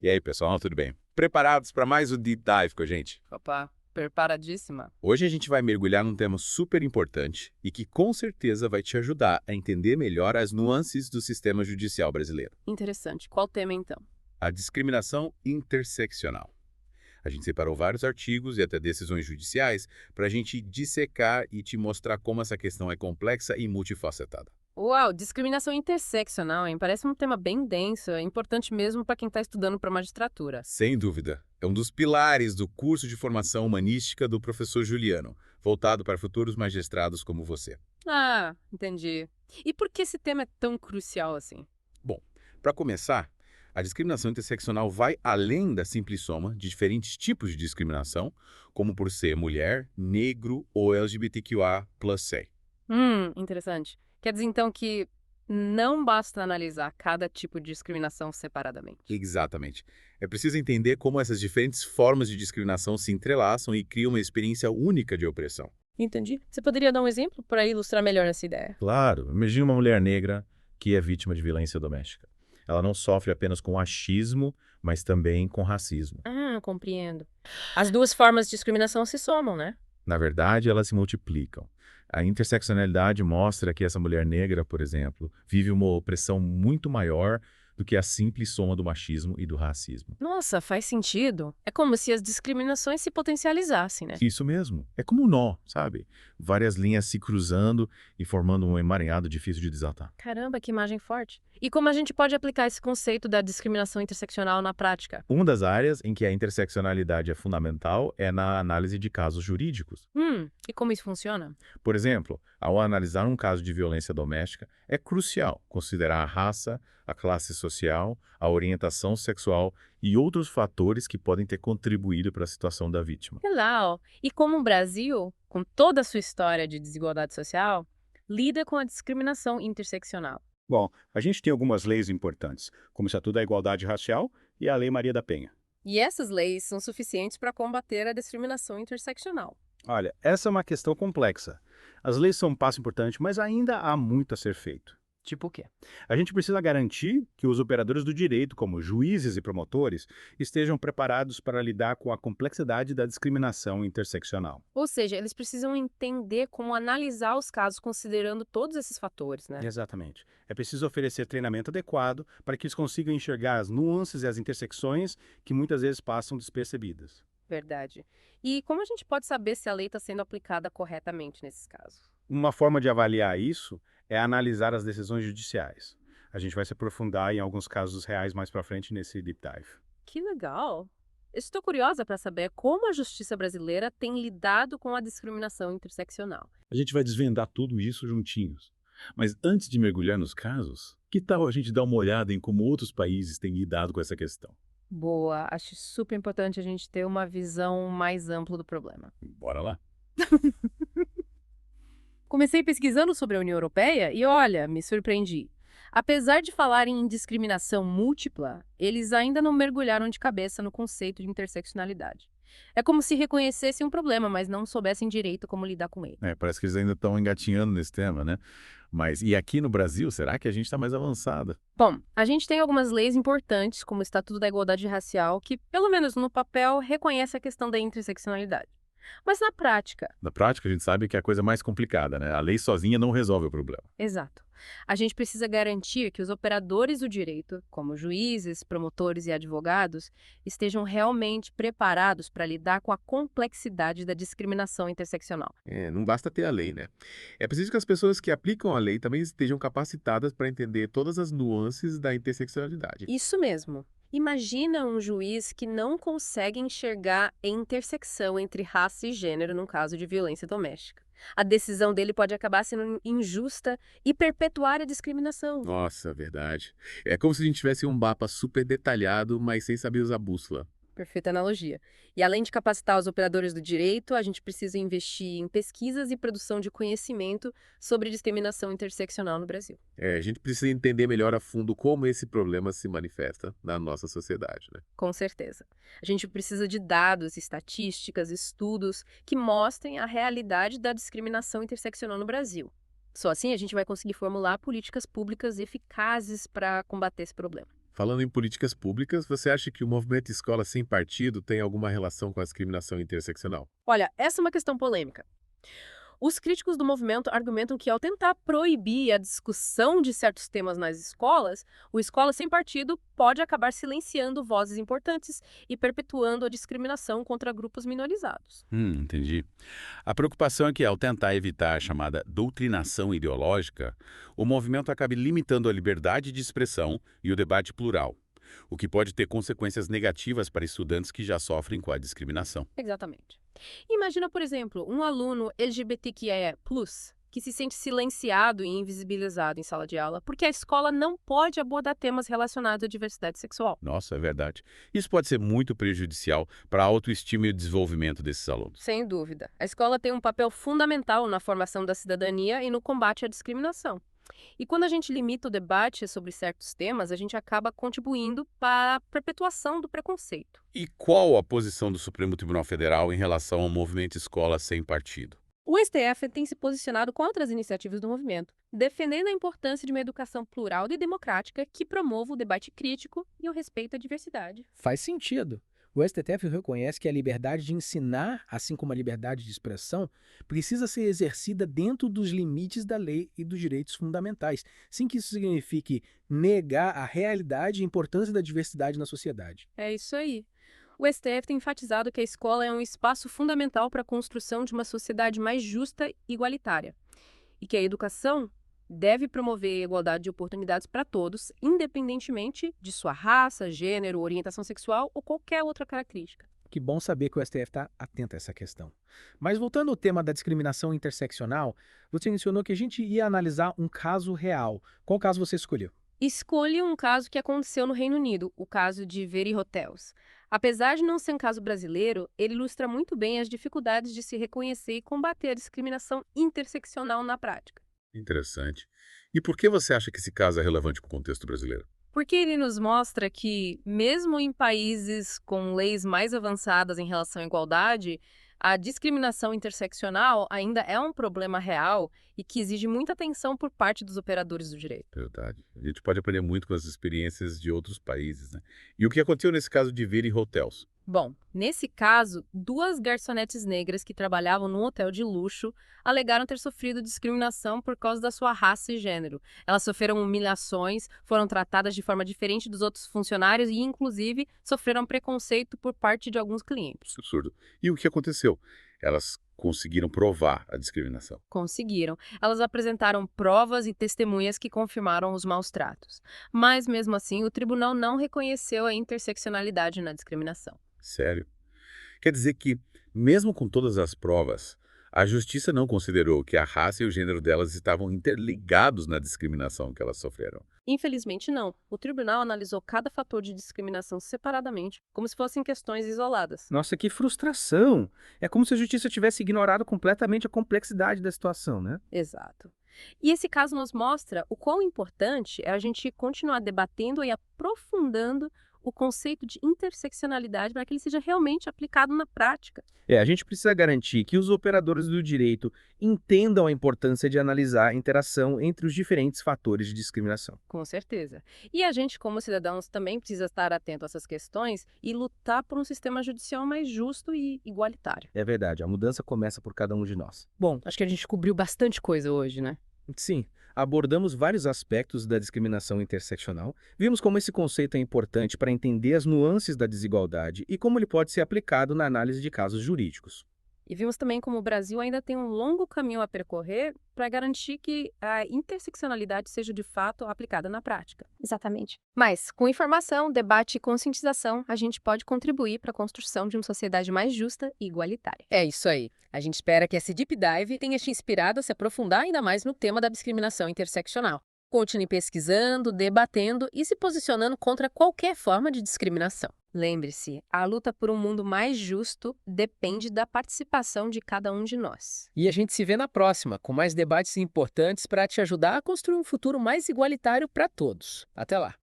E aí, pessoal, tudo bem? Preparados para mais um Deep Dive com a gente? Opa, preparadíssima. Hoje a gente vai mergulhar num tema super importante e que com certeza vai te ajudar a entender melhor as nuances do sistema judicial brasileiro. Interessante. Qual tema então? A discriminação interseccional. A gente separou vários artigos e até decisões judiciais para a gente dissecar e te mostrar como essa questão é complexa e multifacetada. Uau, discriminação interseccional, hein? Parece um tema bem denso, é importante mesmo para quem está estudando para magistratura. Sem dúvida, é um dos pilares do curso de formação humanística do professor Juliano, voltado para futuros magistrados como você. Ah, entendi. E por que esse tema é tão crucial assim? Bom, para começar, a discriminação interseccional vai além da simples soma de diferentes tipos de discriminação, como por ser mulher, negro ou LGBTQIA+C. Interessante. Quer dizer então que não basta analisar cada tipo de discriminação separadamente. Exatamente. É preciso entender como essas diferentes formas de discriminação se entrelaçam e criam uma experiência única de opressão. Entendi. Você poderia dar um exemplo para ilustrar melhor essa ideia? Claro, imagine uma mulher negra que é vítima de violência doméstica. Ela não sofre apenas com achismo, mas também com racismo. Ah, compreendo. As duas formas de discriminação se somam, né? Na verdade, elas se multiplicam. A interseccionalidade mostra que essa mulher negra, por exemplo, vive uma opressão muito maior do que a simples soma do machismo e do racismo. Nossa, faz sentido. É como se as discriminações se potencializassem, né? Isso mesmo. É como um nó, sabe? Várias linhas se cruzando e formando um emaranhado difícil de desatar. Caramba, que imagem forte. E como a gente pode aplicar esse conceito da discriminação interseccional na prática? Uma das áreas em que a interseccionalidade é fundamental é na análise de casos jurídicos. E como isso funciona? Por exemplo, ao analisar um caso de violência doméstica, é crucial considerar a raça, a classe social, a orientação sexual e outros fatores que podem ter contribuído para a situação da vítima. Legal. E como o Brasil, com toda a sua história de desigualdade social, lida com a discriminação interseccional? Bom, a gente tem algumas leis importantes, como o Estatuto da Igualdade Racial e a Lei Maria da Penha. E essas leis são suficientes para combater a discriminação interseccional. Olha, essa é uma questão complexa. As leis são um passo importante, mas ainda há muito a ser feito. Tipo o quê? A gente precisa garantir que os operadores do direito, como juízes e promotores, estejam preparados para lidar com a complexidade da discriminação interseccional. Ou seja, eles precisam entender como analisar os casos considerando todos esses fatores, né? Exatamente. É preciso oferecer treinamento adequado para que eles consigam enxergar as nuances e as intersecções que muitas vezes passam despercebidas. Verdade. E como a gente pode saber se a lei está sendo aplicada corretamente nesses casos? Uma forma de avaliar isso é analisar as decisões judiciais. A gente vai se aprofundar em alguns casos reais mais para frente nesse deep dive. Que legal! Estou curiosa para saber como a justiça brasileira tem lidado com a discriminação interseccional. A gente vai desvendar tudo isso juntinhos. Mas antes de mergulhar nos casos, que tal a gente dar uma olhada em como outros países têm lidado com essa questão? Boa, acho super importante a gente ter uma visão mais ampla do problema. Bora lá? Comecei pesquisando sobre a União Europeia e olha, me surpreendi. Apesar de falarem em discriminação múltipla, eles ainda não mergulharam de cabeça no conceito de interseccionalidade. É como se reconhecessem um problema, mas não soubessem direito como lidar com ele. Parece que eles ainda estão engatinhando nesse tema, né? Mas e aqui no Brasil, será que a gente está mais avançada? Bom, a gente tem algumas leis importantes, como o Estatuto da Igualdade Racial, que, pelo menos no papel, reconhece a questão da interseccionalidade. Mas na prática, Na prática, a gente sabe que é a coisa mais complicada, né? A lei sozinha não resolve o problema. exato. A gente precisa garantir que os operadores do direito, como juízes, promotores e advogados, estejam realmente preparados para lidar com a complexidade da discriminação interseccional. Não basta ter a lei, né? É preciso que as pessoas que aplicam a lei também estejam capacitadas para entender todas as nuances da interseccionalidade. Isso mesmo. Imagina um juiz que não consegue enxergar a intersecção entre raça e gênero num caso de violência doméstica. A decisão dele pode acabar sendo injusta e perpetuar a discriminação. Nossa, verdade. É como se a gente tivesse um mapa super detalhado, mas sem saber usar bússola. Perfeita analogia. E além de capacitar os operadores do direito, a gente precisa investir em pesquisas e produção de conhecimento sobre discriminação interseccional no Brasil. A gente precisa entender melhor a fundo como esse problema se manifesta na nossa sociedade, né? Com certeza. A gente precisa de dados, estatísticas, estudos que mostrem a realidade da discriminação interseccional no Brasil. Só assim a gente vai conseguir formular políticas públicas eficazes para combater esse problema. Falando em políticas públicas, você acha que o movimento Escola Sem Partido tem alguma relação com a discriminação interseccional? Olha, essa é uma questão polêmica. Os críticos do movimento argumentam que, ao tentar proibir a discussão de certos temas nas escolas, o Escola Sem Partido pode acabar silenciando vozes importantes e perpetuando a discriminação contra grupos minorizados. Entendi. A preocupação é que, ao tentar evitar a chamada doutrinação ideológica, o movimento acabe limitando a liberdade de expressão e o debate plural, o que pode ter consequências negativas para estudantes que já sofrem com a discriminação. Exatamente. Imagina, por exemplo, um aluno LGBTQIA+, que se sente silenciado e invisibilizado em sala de aula porque a escola não pode abordar temas relacionados à diversidade sexual. Nossa, é verdade. Isso pode ser muito prejudicial para a autoestima e o desenvolvimento desses alunos. Sem dúvida. A escola tem um papel fundamental na formação da cidadania e no combate à discriminação. E quando a gente limita o debate sobre certos temas, a gente acaba contribuindo para a perpetuação do preconceito. E qual a posição do Supremo Tribunal Federal em relação ao movimento Escola Sem Partido? O STF tem se posicionado contra as iniciativas do movimento, defendendo a importância de uma educação plural e democrática que promova o debate crítico e o respeito à diversidade. Faz sentido. O STF reconhece que a liberdade de ensinar, assim como a liberdade de expressão, precisa ser exercida dentro dos limites da lei e dos direitos fundamentais, sem que isso signifique negar a realidade e a importância da diversidade na sociedade. É isso aí. O STF tem enfatizado que a escola é um espaço fundamental para a construção de uma sociedade mais justa e igualitária, e que a educação deve promover a igualdade de oportunidades para todos, independentemente de sua raça, gênero, orientação sexual ou qualquer outra característica. Que bom saber que o STF está atento a essa questão. Mas voltando ao tema da discriminação interseccional, você mencionou que a gente ia analisar um caso real. Qual caso você escolheu? Escolha um caso que aconteceu no Reino Unido, o caso de Very Hotels. Apesar de não ser um caso brasileiro, ele ilustra muito bem as dificuldades de se reconhecer e combater a discriminação interseccional na prática. Interessante. E por que você acha que esse caso é relevante para o contexto brasileiro? Porque ele nos mostra que, mesmo em países com leis mais avançadas em relação à igualdade, a discriminação interseccional ainda é um problema real e que exige muita atenção por parte dos operadores do direito. Verdade. A gente pode aprender muito com as experiências de outros países, né? E o que aconteceu nesse caso de Very Hotels? Bom, nesse caso, 2 garçonetes negras que trabalhavam num hotel de luxo alegaram ter sofrido discriminação por causa da sua raça e gênero. Elas sofreram humilhações, foram tratadas de forma diferente dos outros funcionários e, inclusive, sofreram preconceito por parte de alguns clientes. Absurdo. E o que aconteceu? Elas conseguiram provar a discriminação. Conseguiram. Elas apresentaram provas e testemunhas que confirmaram os maus tratos. Mas, mesmo assim, o tribunal não reconheceu a interseccionalidade na discriminação. Sério? Quer dizer que, mesmo com todas as provas, a justiça não considerou que a raça e o gênero delas estavam interligados na discriminação que elas sofreram. Infelizmente, não. O tribunal analisou cada fator de discriminação separadamente, como se fossem questões isoladas. Nossa, que frustração! É como se a justiça tivesse ignorado completamente a complexidade da situação, né? Exato. E esse caso nos mostra o quão importante é a gente continuar debatendo e aprofundando o conceito de interseccionalidade para que ele seja realmente aplicado na prática. A gente precisa garantir que os operadores do direito entendam a importância de analisar a interação entre os diferentes fatores de discriminação. Com certeza. E a gente, como cidadãos, também precisa estar atento a essas questões e lutar por um sistema judicial mais justo e igualitário. É verdade, a mudança começa por cada um de nós. Bom, acho que a gente cobriu bastante coisa hoje, né? Sim, abordamos vários aspectos da discriminação interseccional, vimos como esse conceito é importante para entender as nuances da desigualdade e como ele pode ser aplicado na análise de casos jurídicos. E vimos também como o Brasil ainda tem um longo caminho a percorrer para garantir que a interseccionalidade seja de fato aplicada na prática. Exatamente. Mas, com informação, debate e conscientização, a gente pode contribuir para a construção de uma sociedade mais justa e igualitária. É isso aí. A gente espera que esse Deep Dive tenha te inspirado a se aprofundar ainda mais no tema da discriminação interseccional. Continue pesquisando, debatendo e se posicionando contra qualquer forma de discriminação. Lembre-se, a luta por um mundo mais justo depende da participação de cada um de nós. E a gente se vê na próxima, com mais debates importantes para te ajudar a construir um futuro mais igualitário para todos. Até lá!